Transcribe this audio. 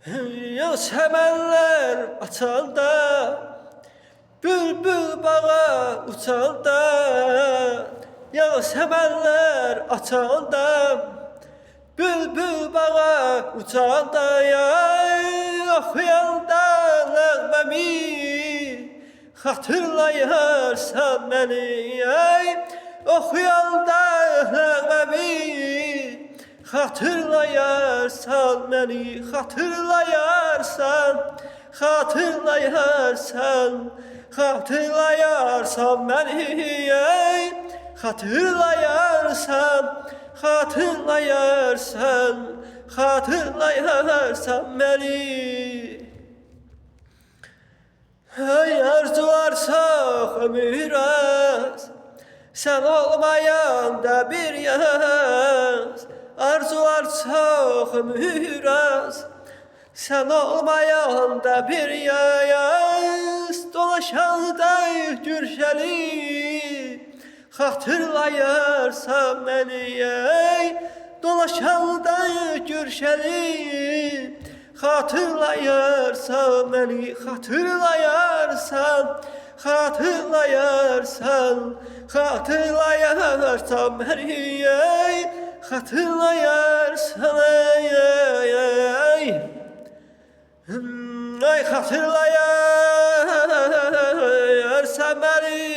Yaz hemenler açanda, bülbül bağa uçanda. Yaz hemenler açanda, bülbül bağa uçanda. Oxuyanda nəğməmi, hatırlayarsan beni. Oxuyanda nəğməmi, hatırlayarsan beni, hatırlayarsan, hatırlayarsan, hatırlayarsan beni, hatırlayarsan, hatırlayarsan, hatırlayarsan beni. Arzular çok ömür az, sen olmayanda bir yaz. Arzular çok ömür az, sen olmayanda bir yaz. Dolaşanda gürşeli, hatırlayarsan beni. Dolaşanda gürşeli, hatırlayarsan beni, hatırlayarsan, hatırlayarsan, hatırlayarsan beni, hatırlayarsan, hatırlayarsan beni,